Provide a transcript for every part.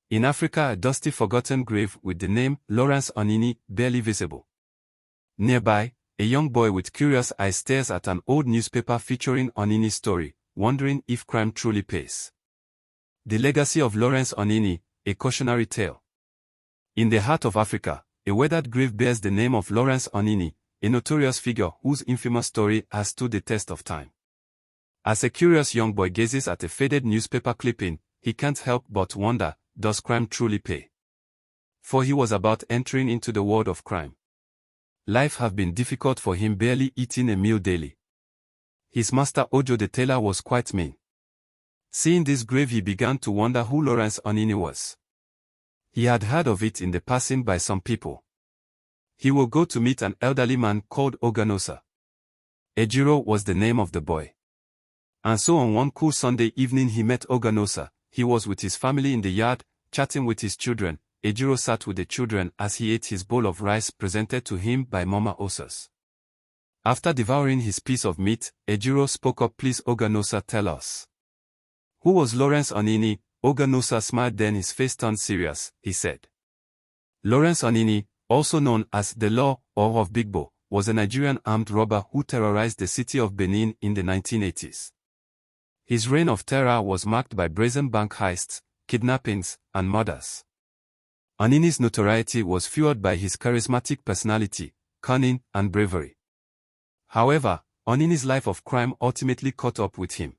In Africa, a dusty forgotten grave with the name Lawrence Onini barely visible. Nearby, a young boy with curious eyes stares at an old newspaper featuring Onini's story, wondering if crime truly pays. The legacy of Lawrence Onini, a cautionary tale. In the heart of Africa, a weathered grave bears the name of Lawrence Onini, a notorious figure whose infamous story has stood the test of time. As a curious young boy gazes at a faded newspaper clipping, he can't help but wonder, does crime truly pay? For he was about entering into the world of crime. Life had been difficult for him, barely eating a meal daily. His master Ojo the tailor was quite mean. Seeing this grave, he began to wonder who Lawrence Onini was. He had heard of it in the passing by some people. He will go to meet an elderly man called Oganosa. Ejiro was the name of the boy. And so on one cool Sunday evening he met Oganosa. He was with his family in the yard, chatting with his children. Ejiro sat with the children as he ate his bowl of rice presented to him by Mama Osas. After devouring his piece of meat, Ejiro spoke up. Please Oganosa, tell us. Who was Lawrence Onini? Oganosa smiled, then his face turned serious. He said, Lawrence Onini, also known as the Law or of Bigbo, was a Nigerian armed robber who terrorized the city of Benin in the 1980s. His reign of terror was marked by brazen bank heists, kidnappings, and murders. Onini's notoriety was fueled by his charismatic personality, cunning, and bravery. However, Onini's life of crime ultimately caught up with him.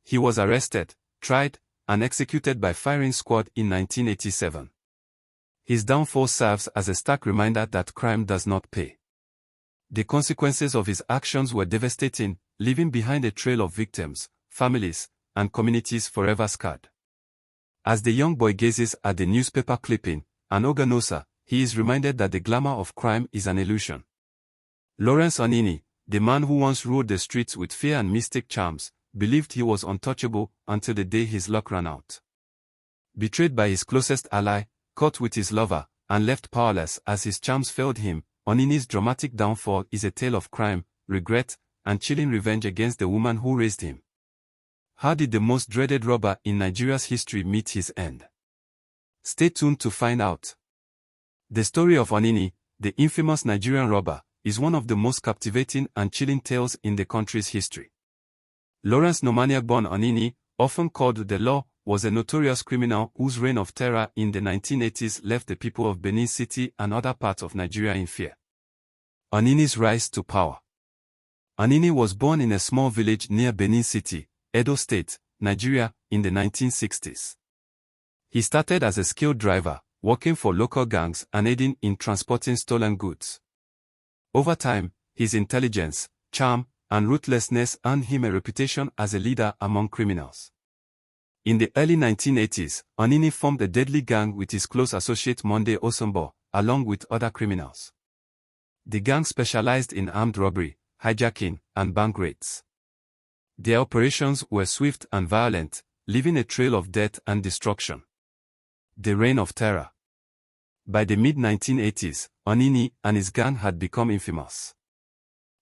He was arrested, tried, and executed by firing squad in 1987. His downfall serves as a stark reminder that crime does not pay. The consequences of his actions were devastating, leaving behind a trail of victims, families, and communities forever scarred. As the young boy gazes at the newspaper clipping, and Oganosa, he is reminded that the glamour of crime is an illusion. Lawrence Onini, the man who once ruled the streets with fear and mystic charms, believed he was untouchable until the day his luck ran out. Betrayed by his closest ally, caught with his lover, and left powerless as his charms failed him, Onini's dramatic downfall is a tale of crime, regret, and chilling revenge against the woman who raised him. How did the most dreaded robber in Nigeria's history meet his end? Stay tuned to find out. The story of Onini, the infamous Nigerian robber, is one of the most captivating and chilling tales in the country's history. Lawrence Nomaniagbon Onini, often called the Law, was a notorious criminal whose reign of terror in the 1980s left the people of Benin City and other parts of Nigeria in fear. Onini's rise to power. Onini was born in a small village near Benin City, Edo State, Nigeria, in the 1960s. He started as a skilled driver, working for local gangs and aiding in transporting stolen goods. Over time, his intelligence, charm, and ruthlessness earned him a reputation as a leader among criminals. In the early 1980s, Onini formed a deadly gang with his close associate Monday Osumbo, along with other criminals. The gang specialized in armed robbery, hijacking, and bank raids. Their operations were swift and violent, leaving a trail of death and destruction. The Reign of Terror. By the mid-1980s, Onini and his gang had become infamous.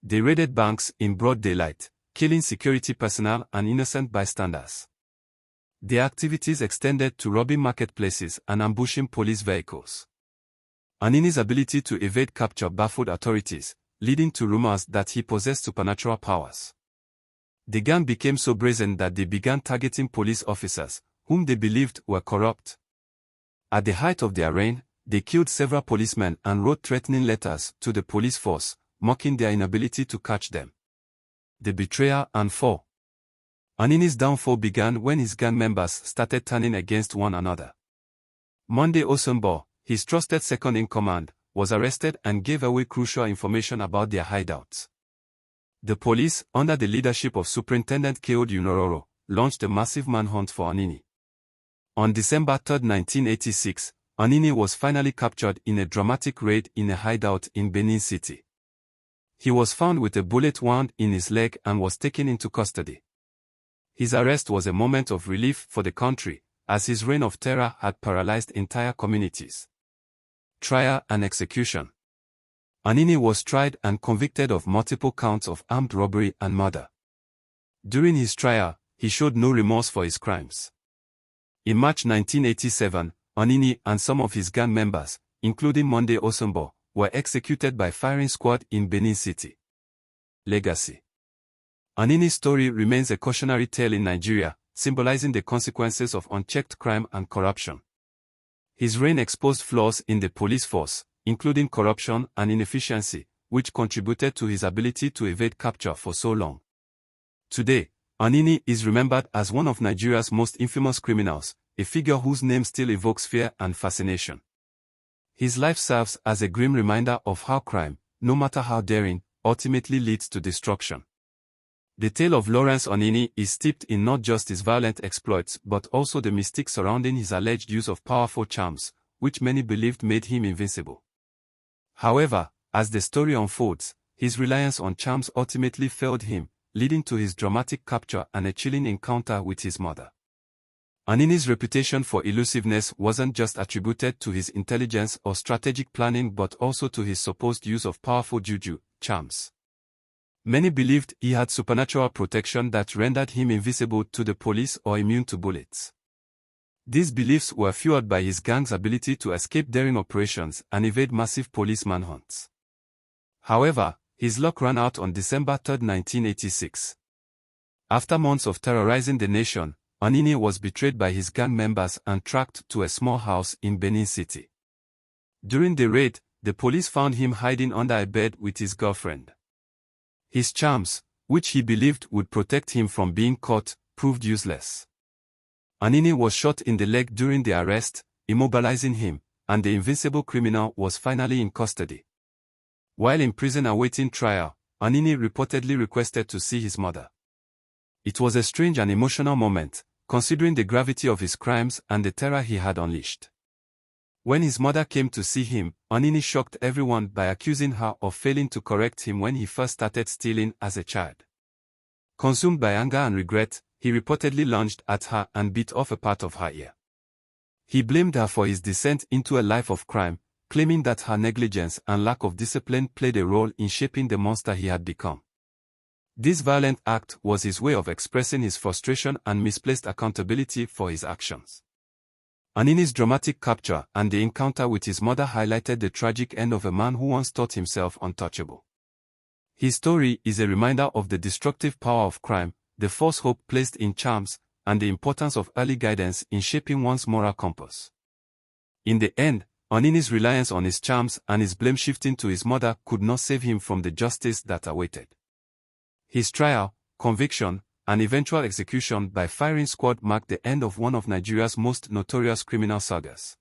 They raided banks in broad daylight, killing security personnel and innocent bystanders. Their activities extended to robbing marketplaces and ambushing police vehicles. Onini's ability to evade capture baffled authorities, leading to rumors that he possessed supernatural powers. The gang became so brazen that they began targeting police officers, whom they believed were corrupt. At the height of their reign, they killed several policemen and wrote threatening letters to the police force, mocking their inability to catch them. The betrayal and fall. Onini's downfall began when his gang members started turning against one another. Monday Osumbo, his trusted second-in-command, was arrested and gave away crucial information about their hideouts. The police, under the leadership of Superintendent Keod Unororo, launched a massive manhunt for Onini. On December 3, 1986, Onini was finally captured in a dramatic raid in a hideout in Benin City. He was found with a bullet wound in his leg and was taken into custody. His arrest was a moment of relief for the country, as his reign of terror had paralyzed entire communities. Trial and execution. Onini was tried and convicted of multiple counts of armed robbery and murder. During his trial, he showed no remorse for his crimes. In March 1987, Anini and some of his gang members, including Monday Osumbo, were executed by firing squad in Benin City. Legacy. Anini's story remains a cautionary tale in Nigeria, symbolizing the consequences of unchecked crime and corruption. His reign exposed flaws in the police force, including corruption and inefficiency, which contributed to his ability to evade capture for so long. Today, Anini is remembered as one of Nigeria's most infamous criminals, a figure whose name still evokes fear and fascination. His life serves as a grim reminder of how crime, no matter how daring, ultimately leads to destruction. The tale of Lawrence Anini is steeped in not just his violent exploits but also the mystique surrounding his alleged use of powerful charms, which many believed made him invincible. However, as the story unfolds, his reliance on charms ultimately failed him, leading to his dramatic capture and a chilling encounter with his mother. Anini's reputation for elusiveness wasn't just attributed to his intelligence or strategic planning but also to his supposed use of powerful juju, charms. Many believed he had supernatural protection that rendered him invisible to the police or immune to bullets. These beliefs were fueled by his gang's ability to escape daring operations and evade massive police manhunts. However, his luck ran out on December 3, 1986. After months of terrorizing the nation, Anini was betrayed by his gang members and tracked to a small house in Benin City. During the raid, the police found him hiding under a bed with his girlfriend. His charms, which he believed would protect him from being caught, proved useless. Anini was shot in the leg during the arrest, immobilizing him, and the invincible criminal was finally in custody. While in prison awaiting trial, Anini reportedly requested to see his mother. It was a strange and emotional moment, considering the gravity of his crimes and the terror he had unleashed. When his mother came to see him, Anini shocked everyone by accusing her of failing to correct him when he first started stealing as a child. Consumed by anger and regret, he reportedly lunged at her and bit off a part of her ear. He blamed her for his descent into a life of crime, claiming that her negligence and lack of discipline played a role in shaping the monster he had become. This violent act was his way of expressing his frustration and misplaced accountability for his actions. Anini's dramatic capture and the encounter with his mother highlighted the tragic end of a man who once thought himself untouchable. His story is a reminder of the destructive power of crime, the false hope placed in charms, and the importance of early guidance in shaping one's moral compass. In the end, Anini's reliance on his charms and his blame shifting to his mother could not save him from the justice that awaited. His trial, conviction, and eventual execution by firing squad marked the end of one of Nigeria's most notorious criminal sagas.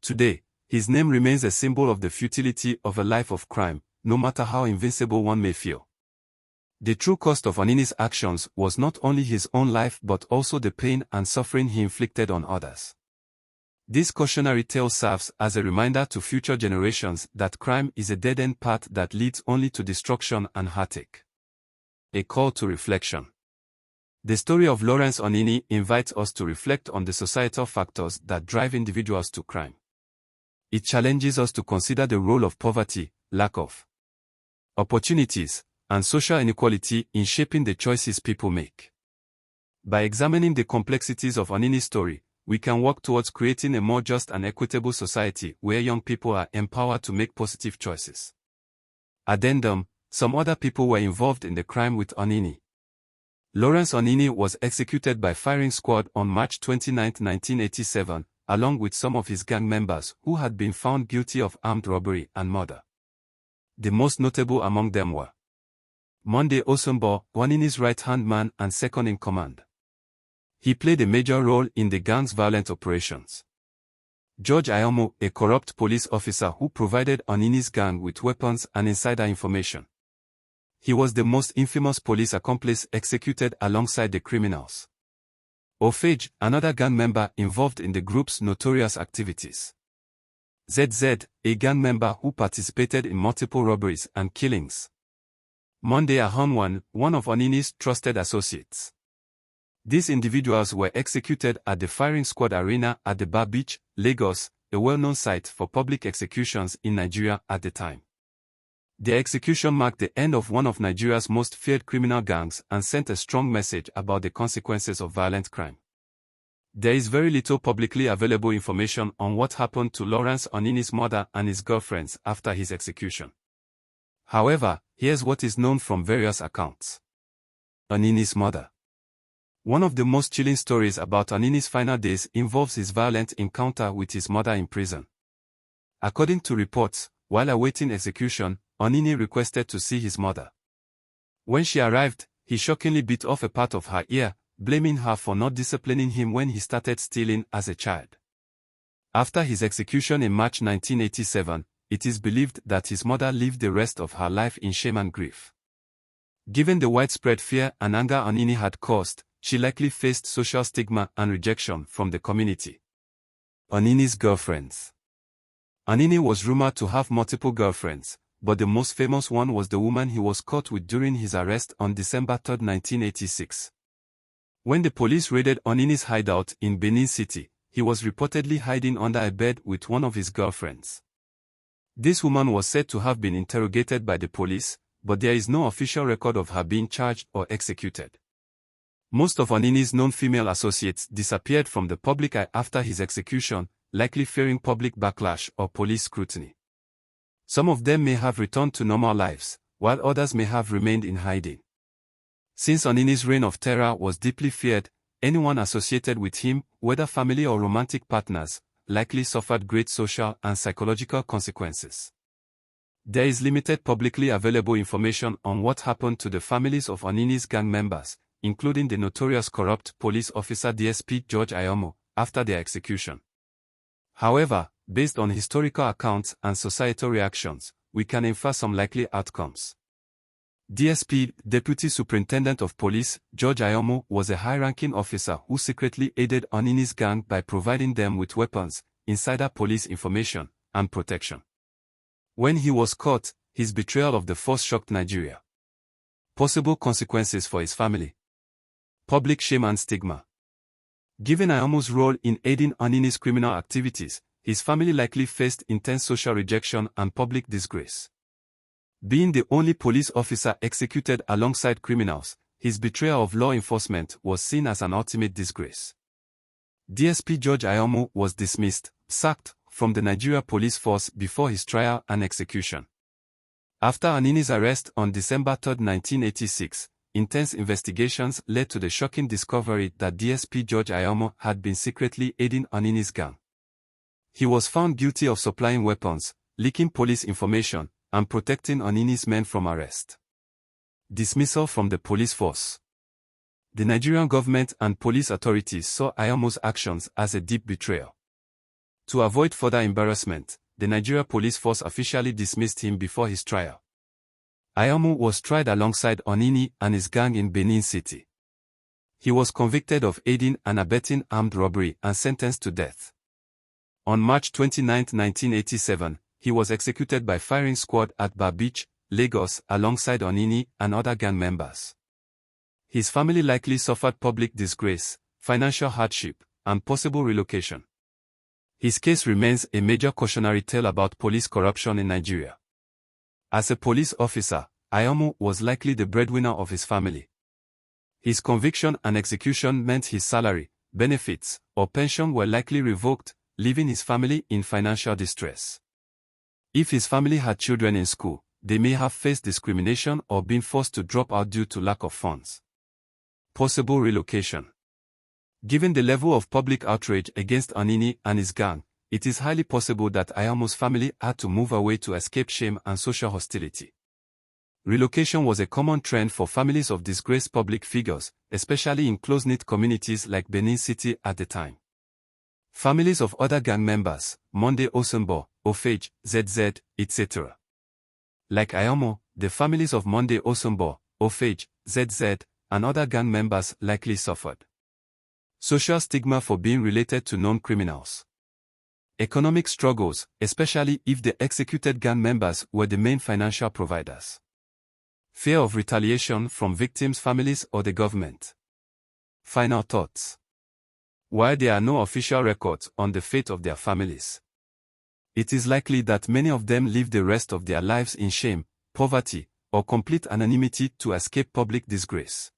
Today, his name remains a symbol of the futility of a life of crime, no matter how invincible one may feel. The true cost of Anini's actions was not only his own life but also the pain and suffering he inflicted on others. This cautionary tale serves as a reminder to future generations that crime is a dead-end path that leads only to destruction and heartache. A call to reflection. The story of Lawrence Anini invites us to reflect on the societal factors that drive individuals to crime. It challenges us to consider the role of poverty, lack of opportunities, and social inequality in shaping the choices people make. By examining the complexities of Anini's story, we can work towards creating a more just and equitable society where young people are empowered to make positive choices. Addendum: some other people were involved in the crime with Anini. Lawrence Anini was executed by firing squad on March 29, 1987, along with some of his gang members who had been found guilty of armed robbery and murder. The most notable among them were Monday Osumbo, Anini's right-hand man and second-in-command. He played a major role in the gang's violent operations. George Ayomo, a corrupt police officer who provided Anini's gang with weapons and insider information. He was the most infamous police accomplice executed alongside the criminals. Ofage, another gang member involved in the group's Notorious activities. ZZ, a gang member who participated in multiple robberies and killings. Monday Ahonwan, one of Anini's trusted associates. These individuals were executed at the firing squad arena at the Bar Beach, Lagos, a well-known site for public executions in Nigeria at the time. The execution marked the end of one of Nigeria's most feared criminal gangs and sent a strong message about the consequences of violent crime. There is very little publicly available information on what happened to Lawrence Onini's mother and his girlfriends after his execution. However, here's what is known from various accounts. Anini's mother. One of the most chilling stories about Anini's final days involves his violent encounter with his mother in prison. According to reports, while awaiting execution, Onini requested to see his mother. When she arrived, he shockingly bit off a part of her ear, blaming her for not disciplining him when he started stealing as a child. After his execution in March 1987, it is believed that his mother lived the rest of her life in shame and grief. Given the widespread fear and anger Anini had caused, she likely faced social stigma and rejection from the community. Anini's girlfriends. Anini was rumored to have multiple girlfriends, but the most famous one was the woman he was caught with during his arrest on December 3, 1986. When the police raided Anini's hideout in Benin City, he was reportedly hiding under a bed with one of his girlfriends. This woman was said to have been interrogated by the police, but there is no official record of her being charged or executed. Most of Anini's known female associates disappeared from the public eye after his execution, likely fearing public backlash or police scrutiny. Some of them may have returned to normal lives, while others may have remained in hiding. Since Anini's reign of terror was deeply feared, anyone associated with him, whether family or romantic partners, likely suffered great social and psychological consequences. There is limited publicly available information on what happened to the families of Anini's gang members, including the notorious corrupt police officer DSP George Ayomo, after their execution. However, based on historical accounts and societal reactions, we can infer some likely outcomes. DSP, Deputy Superintendent of Police, George Ayomo, was a high-ranking officer who secretly aided Anini's gang by providing them with weapons, insider police information, and protection. When he was caught, his betrayal of the force shocked Nigeria. Possible consequences for his family. Public shame and stigma. Given Ayomo's role in aiding Anini's criminal activities, his family likely faced intense social rejection and public disgrace. Being the only police officer executed alongside criminals, his betrayal of law enforcement was seen as an ultimate disgrace. DSP George Ayomo was dismissed, sacked, from the Nigeria police force before his trial and execution. After Anini's arrest on December 3, 1986, intense investigations led to the shocking discovery that DSP George Ayomo had been secretly aiding Anini's gang. He was found guilty of supplying weapons, leaking police information, and protecting Anini's men from arrest. Dismissal from the police force. The Nigerian government and police authorities saw Ayomo's actions as a deep betrayal. To avoid further embarrassment, the Nigeria police force officially dismissed him before his trial. Ayomo was tried alongside Anini and his gang in Benin City. He was convicted of aiding and abetting armed robbery and sentenced to death. On March 29, 1987, he was executed by firing squad at Bar Beach, Lagos, alongside Anini and other gang members. His family likely suffered public disgrace, financial hardship, and possible relocation. His case remains a major cautionary tale about police corruption in Nigeria. As a police officer, Ayomo was likely the breadwinner of his family. His conviction and execution meant his salary, benefits, or pension were likely revoked, leaving his family in financial distress. If his family had children in school, they may have faced discrimination or been forced to drop out due to lack of funds. Possible relocation. Given the level of public outrage against Anini and his gang, it is highly possible that Ayomo's family had to move away to escape shame and social hostility. Relocation was a common trend for families of disgraced public figures, especially in close-knit communities like Benin City at the time. Families of other gang members, Monday Osunbo, Ofage, ZZ, etc. Like Ayomo, the families of Monday Osunbo, Ofage, ZZ, and other gang members likely suffered. Social stigma for being related to known criminals. Economic struggles, especially if the executed gang members were the main financial providers. Fear of retaliation from victims' families or the government. Final thoughts. While there are no official records on the fate of their families, it is likely that many of them live the rest of their lives in shame, poverty, or complete anonymity to escape public disgrace.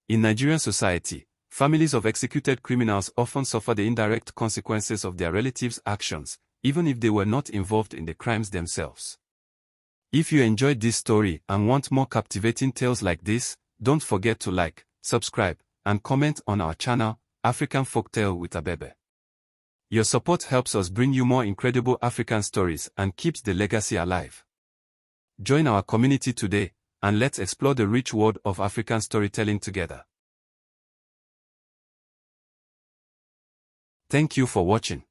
In Nigerian society, Families of executed criminals often suffer the indirect consequences of their relatives' actions, even if they were not involved in the crimes themselves. If you enjoyed this story and want more captivating tales like this, don't forget to like, subscribe, and comment on our channel, African Folktale with Abebe. Your support helps us bring you more incredible African stories and keeps the legacy alive. Join our community today, and let's explore the rich world of African storytelling together. Thank you for watching.